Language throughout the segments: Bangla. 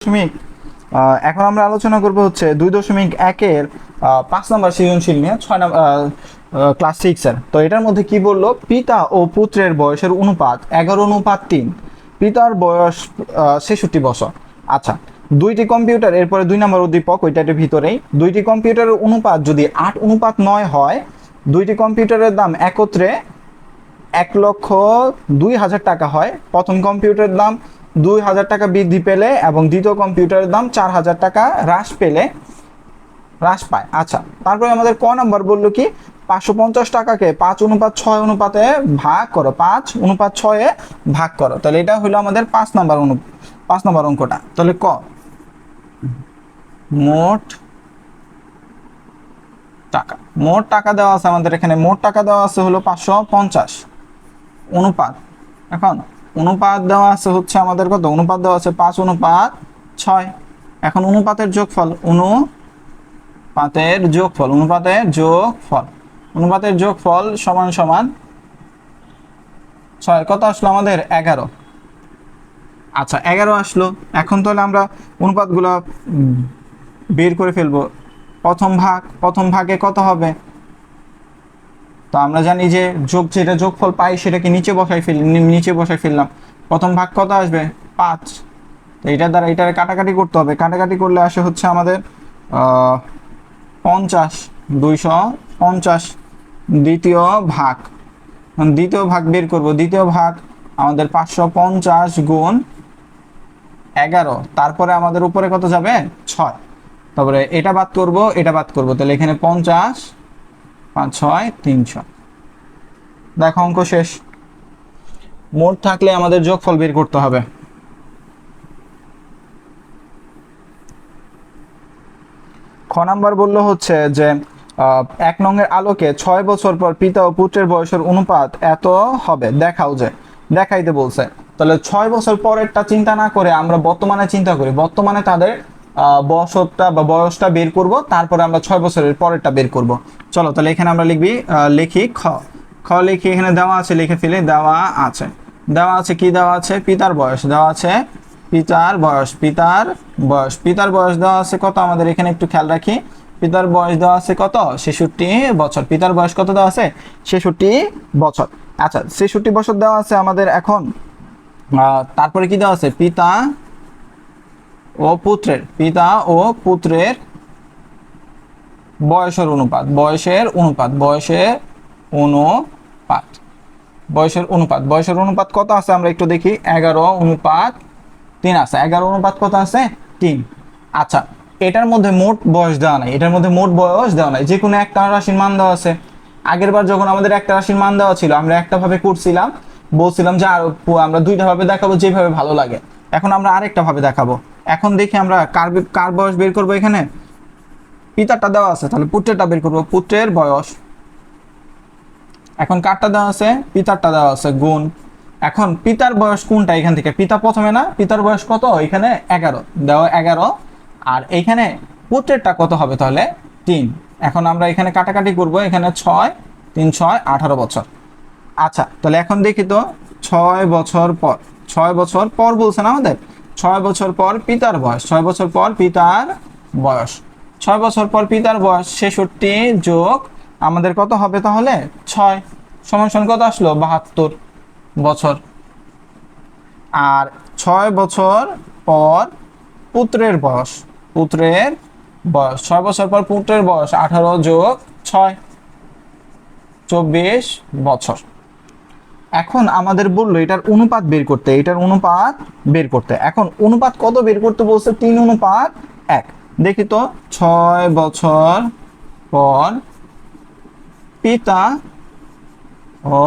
দশমিক এখন আমরা আলোচনা করব হচ্ছে 2.1-এর 5 নম্বর সৃজনশীল নিয়ে 6 নম্বর ক্লাস 6 এর। তো এটার মধ্যে কি বললো, পিতা ও পুত্রের বয়সের অনুপাত 11:3। পিতার বয়স 66 বছর। আচ্ছা, দুইটি কম্পিউটার, এরপরে 2 নম্বর উদ্দীপক ওইটার ভিতরেই দুইটি কম্পিউটারের অনুপাত যদি 8:9 হয়, দুইটি কম্পিউটারের দাম একত্রে 1,02,000 টাকা হয়। প্রথম কম্পিউটারের দাম 2,000 টাকা বৃদ্ধি পেলে এবং দ্বিতীয় কম্পিউটারের দাম 4,000 টাকা হ্রাস পায়। আচ্ছা, তারপরে আমাদের ক নাম্বার বললো কি, 550 টাকাকে 5:6 অনুপাতে ভাগ করো, 5:6 ভাগ করো। তাহলে এটা হলো আমাদের 5 নাম্বার অঙ্কটা। তাহলে ক, মোট টাকা দেওয়া আছে আমাদের এখানে, মোট টাকা দেওয়া আছে হলো 550। অনুপাত, এখন অনুপাত দেওয়া আছে হচ্ছে আমাদের কত, অনুপাত দেওয়া আছে 5:6। এখন অনুপাতের যোগফল সমান সমান 6। কত আসলো আমাদের? 11। আচ্ছা, 11 আসলো। এখন তাহলে আমরা অনুপাতগুলো বের করে ফেলবো। প্রথম ভাগে কত হবে? তো আমরা জানি যে যেটা যোগফল পাই সেটাকে নিচে বসাই ফেললাম। প্রথম ভাগ কত আসবে? 5। তো এটার দ্বারা এটারে কাটাকাটি করতে হবে। কাটাকাটি করলে আসে হচ্ছে আমাদের 50, 250। দ্বিতীয় ভাগ বের করব। দ্বিতীয় ভাগ আমাদের 550 গুণ 11। তারপরে আমাদের উপরে কত যাবে? 6। তারপরে এটা বাদ করব। তাহলে এখানে 50, 5, 6, 300। দেখো, অঙ্ক শেষ। মোট থাকলে আমাদের যোগফল বের করতে হবে। খ নাম্বার বললো হচ্ছে যে 1 নংয়ের আলোকে 6 বছর পর পিতা ও পুত্রের বয়সের অনুপাত এত হবে, দেখাইতে বলছে। তাহলে 6 বছর পরেরটা চিন্তা না করে আমরা বর্তমানে চিন্তা করি। বর্তমানে তাদের বয়সটা বের করব, তারপরে আমরা 6 বছরের পরেরটা বের করব। চলো, তাহলে এখানে আমরা লিখি খ লিখি। এখানে দেওয়া আছে, লিখে ফেলি। দেওয়া আছে কি? দেওয়া আছে পিতার বয়স দেওয়া আছে কত আমাদের এখানে একটু খেয়াল রাখি। পিতার বয়স দেওয়া আছে কত? 66 বছর। পিতার বয়স কত দেওয়া আছে? 66 বছর। আচ্ছা, 66 বছর দেওয়া আছে আমাদের। এখন তারপরে কি দেওয়া আছে? পিতা ও পুত্রের বয়সের অনুপাত কত আছে আমরা একটু দেখি। 11:3 আছে। 11 কত আছে? 3। আচ্ছা, এটার মধ্যে মোট বয়স দেওয়া নাই, যে কোনো একটা রাশির মান দেওয়া আছে। আগের বার যখন আমাদের একটা রাশির মান দেওয়া ছিল, আমরা একটা ভাবে করছিলাম, বলছিলাম যে আমরা দুইটা ভাবে দেখাবো, যেভাবে ভালো লাগে। এখন আমরা আরেকটা ভাবে দেখাবো। এখন দেখি আমরা কার বয়স বের করবো। এখানে পিতারটা দেওয়া আছে, তাহলে পুত্রেরটা বের করবো। পুত্রের বয়স, এখন কারটা দেওয়া আছে? পিতারটা দেওয়া আছে, গুণ। এখন পিতার বয়স কোনটা? এখান থেকে পিতা প্রথমে না? পিতার বয়স কত? এখানে 11 দেওয়া, 11। আর এখানে পুত্রেরটা কত হবে? তাহলে 3। এখন আমরা এখানে কাটাকাটি করব। এখানে 6, 3, 6, 18 বছর। আচ্ছা, তাহলে এখন দেখি তো, 6 বছর পর বলছেন আমাদের। 6 বছর পর পিতার বয়স, 6 বছর পর পিতার বয়স 66 যোগ আমাদের কত হবে তাহলে? 6 সমান কত আসলো? 72 বছর। আর 6 বছর পর পুত্রের বয়স 6 বছর পর পুত্রের বয়স 18 যোগ 6, 24 বছর। এখন আমাদের বললো এটার অনুপাত বের করতে। এখন অনুপাত কত বের করতে বলছে? 3:1। দেখি তো, 6 বছর পর পিতা ও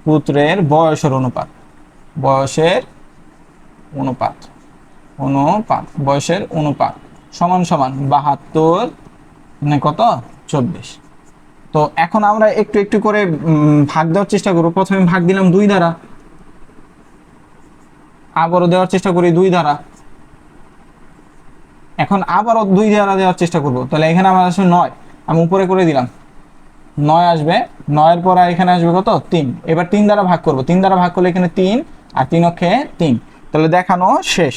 পুত্রের বয়সের অনুপাত সমান 72 মানে কত? 24। তো এখন আমরা একটু একটু করে ভাগ দেওয়ার চেষ্টা করবো। প্রথমে ভাগ দিলাম 2 দ্বারা, আবারও দেওয়ার চেষ্টা করি 2 দ্বারা। এখন আবারও 2 দ্বারা দেওয়ার চেষ্টা করব। তাহলে এখানে আমার আসলে 9, আমি উপরে করে দিলাম। 9 আসবে। 9 এর পর এখানে আসবে কত? 3। এবার 3 দ্বারা ভাগ করব। 3 দ্বারা ভাগ করলে এখানে 3 আর 3 অক্ষে 3। তাহলে দেখানো শেষ।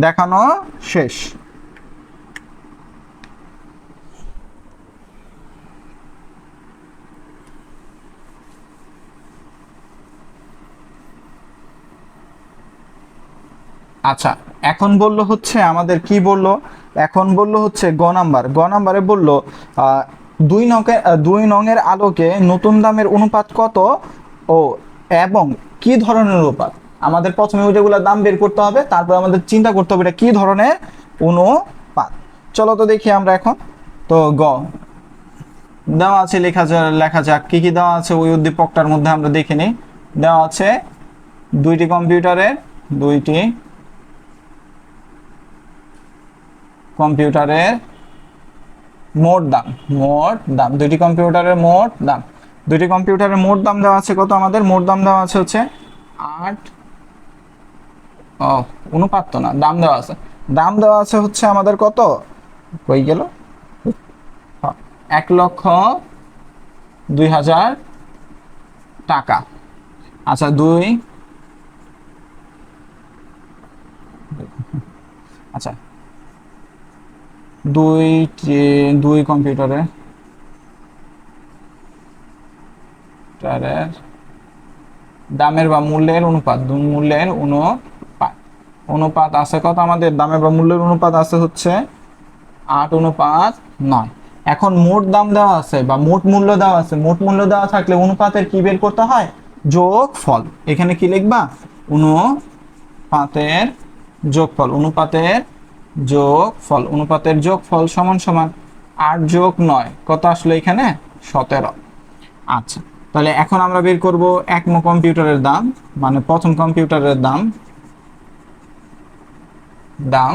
দেখানো শেষ। আচ্ছা, এখন বললো হচ্ছে আমাদের কি বললো, এখন বললো হচ্ছে গ নাম্বার, গ নাম্বারে বললো আহ, 2 নং এর আলোকে নতুন দামের অনুপাত কত ও এবং কি ধরনের অনুপাত। আমাদের প্রথমে ওইগুলোর দাম বের করতে হবে, তারপর আমাদের চিন্তা করতে হবে এটা কি ধরনের অনুপাত। চলো তো দেখি আমরা এখন। তো গ দেওয়া আছে, লেখা যাক কি কি দেওয়া আছে ওই উদ্দীপকটার মধ্যে আমরা দেখে নিই। দেওয়া আছে দুইটি কম্পিউটারের মোট দাম, দুইটি কম্পিউটারের মোট দাম, দুইটি কম্পিউটারের মোট দাম দেওয়া আছে কত, আমাদের মোট দাম দেওয়া আছে হচ্ছে 8, অনুপাত তো না, দাম দেওয়া আছে, দাম দেওয়া আছে হচ্ছে আমাদের কত, কই গেল, 1,02,000 টাকা। আচ্ছা আচ্ছা দুই কম্পিউটারের দামের বা মূল্যের অনুপাত, অনুপাত আছে কত, আমাদের দামের বা মূল্যের অনুপাত আছে হচ্ছে 8:9। এখন মোট দাম দেওয়া আছে বা মোট মূল্য দেওয়া আছে, মোট মূল্য দেওয়া থাকলে অনুপাতের কি বের করতে হয়, যোগফল। এখানে কি লিখবা, অনুপাতের অনুপাতের যোগফল সমান সমান 8 যোগ 9 কত আসলে এখানে 17। আচ্ছা, তাহলে এখন আমরা বের করব একম কম্পিউটারের দাম, মানে প্রথম কম্পিউটারের দাম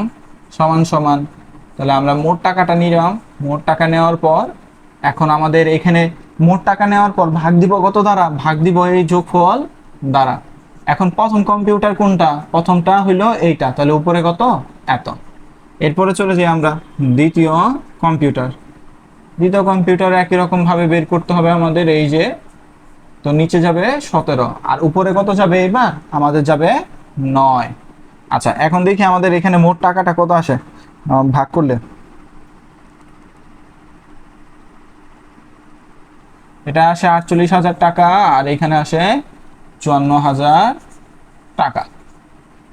সমান সমান, তাহলে আমরা মোট টাকাটা নিলাম, মোট টাকা নেওয়ার পর এখন আমাদের এখানে মোট টাকা নেওয়ার পর ভাগ দিব কত দ্বারা, ভাগ দিব এই যোগফল দ্বারা। এখন প্রথম কম্পিউটার কোনটা, প্রথমটা হইলো এইটা, তাহলে উপরে কত, এত। এরপরে চলে যাই আমরা দ্বিতীয় কম্পিউটার একই রকম ভাবে বের করতে হবে আমাদের, এই যে তো নিচে যাবে 17 আর উপরে কত যাবে, এবার আমাদের যাবে 9। আচ্ছা, এখন দেখি আমাদের এখানে মোট টাকাটা কত আসে ভাগ করলে। এটা আসে 48,000 টাকা আর এখানে আসে 54,000 টাকা।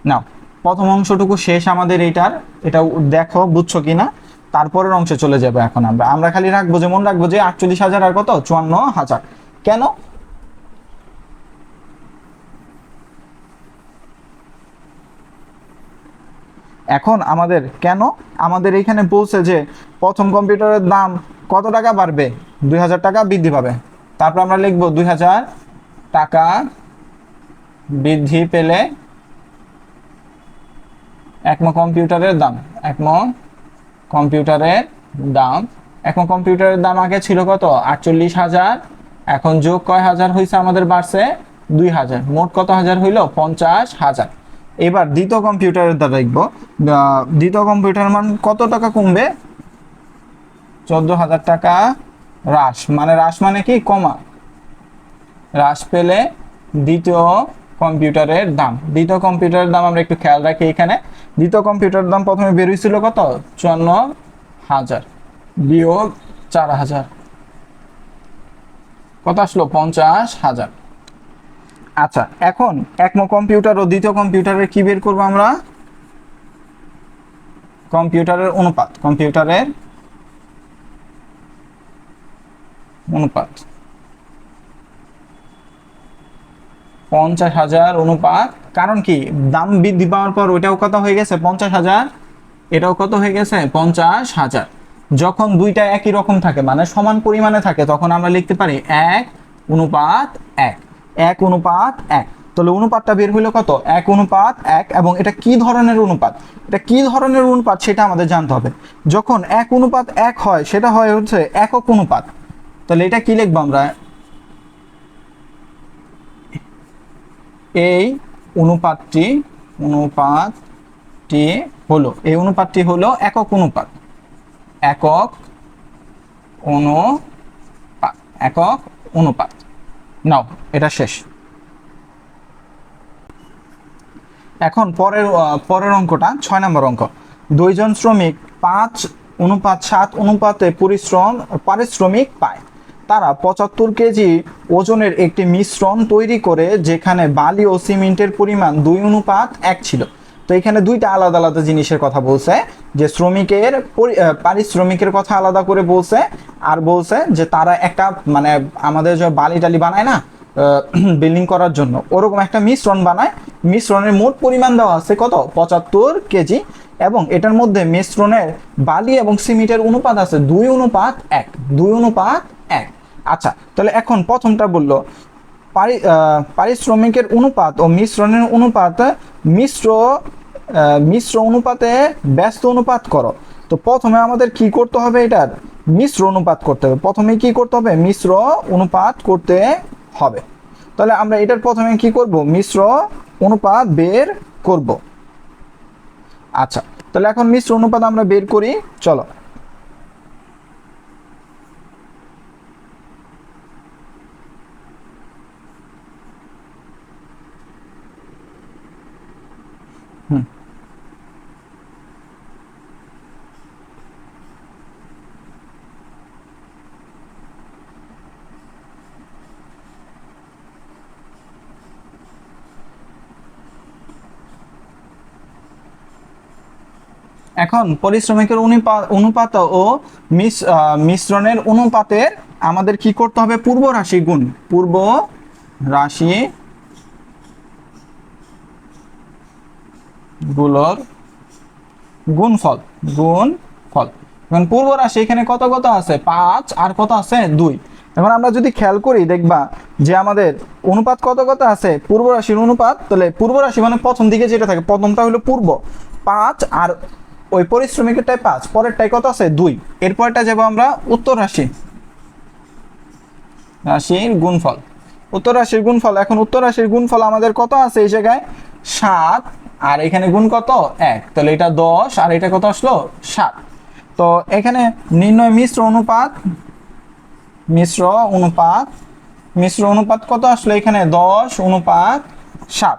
নাও প্রথম অংশটুকু শেষ আমাদের এইটার, এটা দেখো বুঝছো কিনা, তারপরের অংশে চলে যাবে। এখন আমরা খালি রাখবো, যেমন রাখবো যে 48,000 আর কত 54,000। কেন, এখন আমাদের এখানে বলছে যে প্রথম কম্পিউটারের দাম কত টাকা বাড়বে, 2,000 টাকা বৃদ্ধি পাবে। তারপর আমরা লিখবো 2,000 টাকা বৃদ্ধি পেলে একম কম্পিউটারের দাম আগে ছিল কত 48,000, এখন যোগ কয় হাজার হয়েছে আমাদের, বাড়ছে 2,000, মোট কত হাজার হইল 50,000। এবার দ্বিতীয় কম্পিউটারের দ্বারা দেখবো, দ্বিতীয় কম্পিউটার মান কত টাকা কমবে, 14,000 টাকা হ্রাস, হ্রাস মানে কি কমা, হ্রাস পেলে দ্বিতীয় কম্পিউটারের দাম আমরা একটু খেয়াল রাখি। এখানে দ্বিতীয় কম্পিউটারের দাম প্রথমে বের হয়েছিল কত 54,000 বিয়োগ 4,000 কত আসলো 50,000। আচ্ছা, এখন একম কম্পিউটার ও দ্বিতীয় কম্পিউটারের কি বের করবো আমরা, কম্পিউটারের অনুপাত 50,000 অনুপাত, কারণ কি দাম বৃদ্ধি পাওয়ার পর ওইটাও কত হয়ে গেছে 50,000, এটাও কত হয়ে গেছে 50,000। যখন দুইটা একই রকম থাকে মানে সমান পরিমাণে থাকে তখন আমরা লিখতে পারি 1:1, 1:1। তাহলে অনুপাতটা বের হইলো কত 1:1, এবং এটা কি ধরনের অনুপাত, সেটা আমাদের জানতে হবে। যখন 1:1 হয় সেটা হয় হচ্ছে একক অনুপাত, তাহলে এটা কি লিখবো আমরা, এই অনুপাতটি হলো একক অনুপাত। নাও এটা শেষ। এখন পরের অঙ্কটা 6 নম্বর অঙ্ক। 2 জন শ্রমিক 5:7 অনুপাতে পারিশ্রমিক পায়। তারা 75 কেজি ওজনের একটি মিশ্রণ তৈরি করে, যেখানে বালি ও সিমেন্টের পরিমাণ 2:1 ছিল। তো এখানে দুইটা আলাদা আলাদা জিনিসের কথা বলছে, যে শ্রমিকের পারিশ্রমিকের কথা আলাদা করে বলছে, আর বলছে যে তারা একটা মানে আমাদের যে বালি টালি বানায় না বিল্ডিং করার জন্য, ওরকম একটা মিশ্রণ বানায়। মিশ্রণের মোট পরিমাণ দেওয়া আছে কত, 75 কেজি, এবং এটার মধ্যে মিশ্রণের বালি এবং সিমেন্টের অনুপাত আছে 2:1, 2:1। আচ্ছা, তাহলে এখন প্রথমটা বললো পারিশ্রমিকের অনুপাত ও মিশ্রণের অনুপাত মিশ্র অনুপাতে ব্যস্ত অনুপাত করো। তো প্রথমে আমাদের কি করতে হবে, এটার মিশ্র অনুপাত করতে হবে। প্রথমে কি করতে হবে, মিশ্র অনুপাত করতে হবে। তাহলে আমরা এটার প্রথমে কি করব, মিশ্র অনুপাত বের করব। আচ্ছা, তাহলে এখন মিশ্র অনুপাত আমরা বের করি, চলো। এখন পরিশ্রমিকের অনুপাত ও মিশ্রণের অনুপাতের আমাদের কি করতে হবে, পূর্ব রাশি গুণ, পূর্ব রাশি গুলোর গুণফল। এখন পূর্ব রাশি এখানে কত কত আছে, 5 আর কত আছে 2। এখন আমরা যদি খেয়াল করি দেখবা যে আমাদের অনুপাত কত কত আছে, পূর্ব রাশির অনুপাত। তাহলে পূর্ব রাশি মানে প্রথম দিকে যেটা থাকে, প্রথমটা হলো পূর্ব 5, আর ওই পরিশ্রমিকেরটাই 5, পরেরটাই কত আছে 2। এরপরটা যাব আমরা উত্তর রাশির গুণফল। উত্তর রাশির গুণফল, এখন উত্তর রাশির গুণফল আমাদের কত আছে এই জায়গায় 7, আর এখানে গুণ কত 1, তাহলে এটা 10 আর এটা কত আসলো 7। তো এখানে নির্ণয় মিশ্র অনুপাত কত আসলো, এখানে 10:7।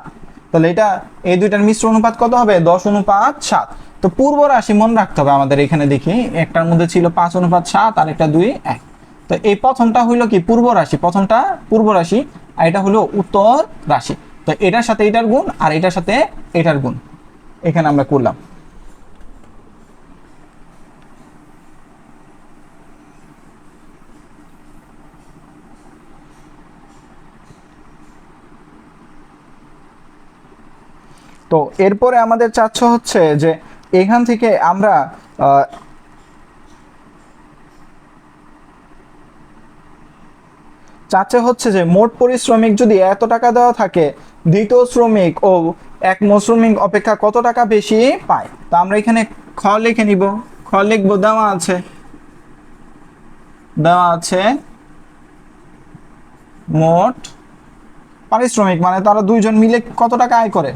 তাহলে এটা এই দুইটার মিশ্র অনুপাত কত হবে, 10:7। তো পূর্ব রাশি মনে রাখতে হবে আমাদের। এখানে দেখি একটার মধ্যে ছিল 5:7 আর একটা 2:1। তো এই প্রথমটা হইলো কি পূর্ব রাশি, প্রথমটা পূর্ব রাশি, আর এটা হলো উত্তর রাশি। তো এটার সাথে এটার গুণ আর এটার সাথে এটার গুণ এখানে আমরা করলাম। তো এরপরে আমাদের চাচ্ছ হচ্ছে যে এখান থেকে আমরা চাচ্ছে হচ্ছে যে মোট পরিশ্রমিক যদি এত টাকা দেওয়া থাকে, দ্বিতীয় শ্রমিক ও একম শ্রমিক অপেক্ষা কত টাকা বেশি পায়। তো আমরা এখানে খ লিখে নিব, খ লিখবো, দেওয়া আছে মোট পারিশ্রমিক, মানে তারা দুইজন মিলে কত টাকা আয় করে।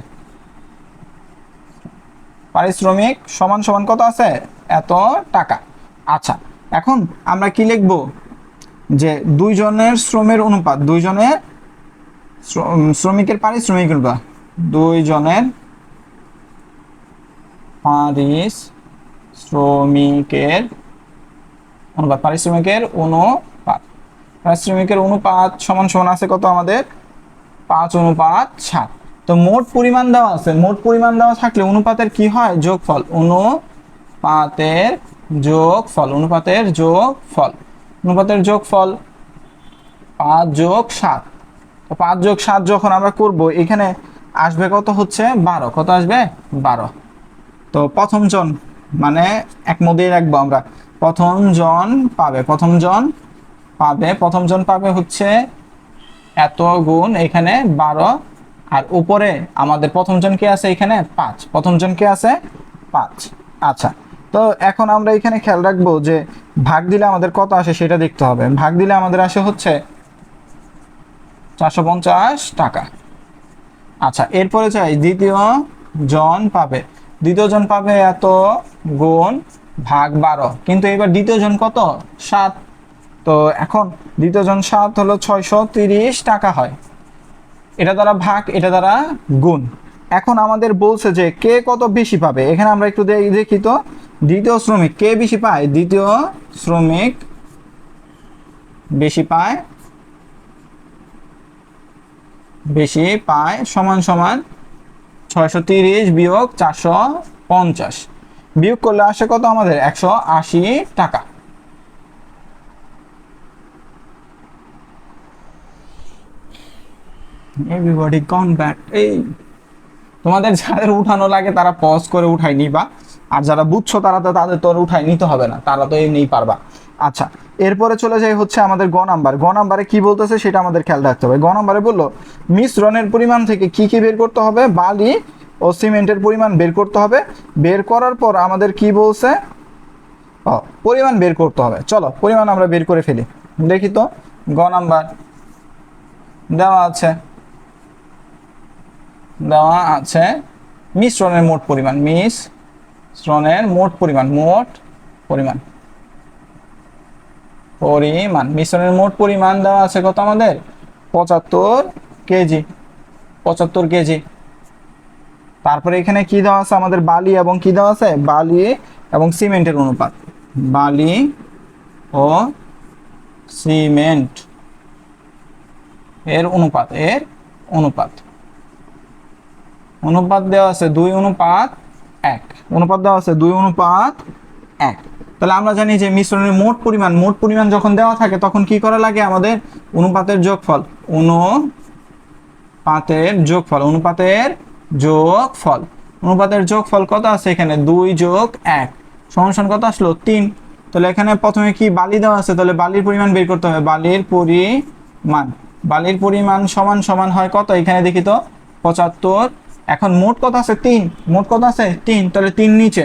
পারিশ্রমিক সমান সমান কত আছে, এত টাকা। আচ্ছা, এখন আমরা কি লিখবো, যে দুইজনের শ্রমের অনুপাত, দুইজনের শ্রমিকের পারিশ্রমিক অনুপাত, দুইজনের পারিশ্রমিকের অনুপাত সমান সমান আছে কত আমাদের, 5:7। তো মোট পরিমাণ দেওয়া আছে, মোট পরিমাণ দেওয়া থাকলে অনুপাতের কি হয়, যোগফল, অনুপাতের যোগফল 5+7। তো 5+7 যখন আমরা করব, এখানে আসবে কত হচ্ছে 12, কত আসবে 12। তো প্রথম জন মানে এক মধ্যে রাখবো আমরা, প্রথম জন পাবে হচ্ছে এত গুণ এখানে 12, আর উপরে আমাদের প্রথম জন কে আছে, এখানে 5, প্রথম জন কে আছে 5। আচ্ছা, তো এখন আমরা এখানে খেয়াল রাখবো যে ভাগ দিলে আমাদের কত আসে সেটা দেখতে হবে। ভাগ দিলে আমাদের আসে হচ্ছে 450 টাকা। আচ্ছা, এরপরে চাই দ্বিতীয় জন পাবে এত গুণ ভাগ 12, কিন্তু এবার দ্বিতীয় জন কত 7। তো এখন দ্বিতীয় জন 7 হলো 630 টাকা হয়। এটা দ্বারা ভাগ, এটা দ্বারা গুণ। এখন আমাদের বলছে যে কে কত বেশি পাবে, এখানে আমরা একটু দেখি তো। দ্বিতীয় শ্রমিক কে বেশি পায়, দ্বিতীয় শ্রমিক বেশি পায়, বেশি পায় সমান সমান 630 বিয়োগ 450, বিয়োগ করলে আসে কত আমাদের 180 টাকা। এভরিবডি গন ব্যাক। এই তোমাদের যাদের উঠানো লাগে তারা পজ করে উঠাই নিবা, আর যারা বুঝছো তারা তো তাদের তো উঠাই নিতে হবে না, তারা তো এমনিই পারবা। আচ্ছা, এরপরে চলে যাই হচ্ছে আমাদের গ নাম্বার। গ নাম্বারে কি বলতেছে সেটা আমাদের খেয়াল রাখতে হবে। গ নাম্বারে বললো মিশ্রণের পরিমাণ থেকে কি কি বের করতে হবে, বালি ও সিমেন্টের পরিমাণ বের করতে হবে। বের করার পর আমাদের কি বলছে, পরিমাণ বের করতে হবে। চলো পরিমাণ আমরা বের করে ফেলি, দেখি তো। গ নাম্বার দেওয়া আছে, দেওয়া আছে মিশ্রণের মোট পরিমাণ, মিশ্রণের মোট পরিমাণ, মোট পরিমাণ, পরিমাণ মিশ্রণের মোট পরিমাণ দেওয়া আছে কত আমাদের 75 কেজি, 75 কেজি। তারপরে এখানে কি দেওয়া আছে আমাদের, বালি এবং কি দেওয়া আছে, বালি এবং সিমেন্টের অনুপাত, বালি ও সিমেন্ট এর অনুপাত, এর অনুপাত, অনুপাত দেওয়া আছে 2:1, অনুপাত দেওয়া আছে 2:1। তাহলে আমরা জানি যে মিশ্রণের মোট পরিমাণ, মোট পরিমাণ যখন দেওয়া থাকে তখন কি করা লাগে আমাদের, অনুপাতের যোগফল, অনুপাতের যোগফল, অনুপাতের যোগফল, অনুপাতের যোগফল কত আছে এখানে 2 + 1 সমান কত আসলো 3। তাহলে এখানে প্রথমে কি বালি দেওয়া আছে, তাহলে বালির পরিমাণ বের করতে হবে, বালির পরিমাণ, বালির পরিমাণ সমান সমান হয় কত এখানে দেখি তো 75। এখন মোট কত আছে 3, মোট কত আছে 3, তাহলে 3 নিচে,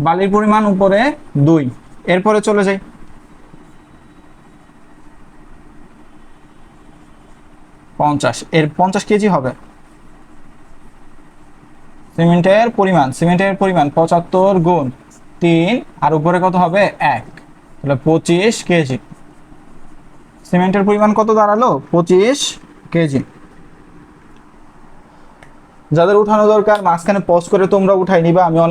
বালির পরিমাণ উপরে 2। এরপরে চলে যাই, এর 50 কেজি হবে। সিমেন্টের পরিমাণ, সিমেন্টের পরিমাণ 75 গুণ 3 আর উপরে কত হবে 1, তাহলে 25 কেজি। সিমেন্টের পরিমাণ কত দাঁড়ালো 25 কেজি। যাদের উঠানো দরকার মাঝখানে পজ করে তোমরা উঠাই নিবা, আমি অনেক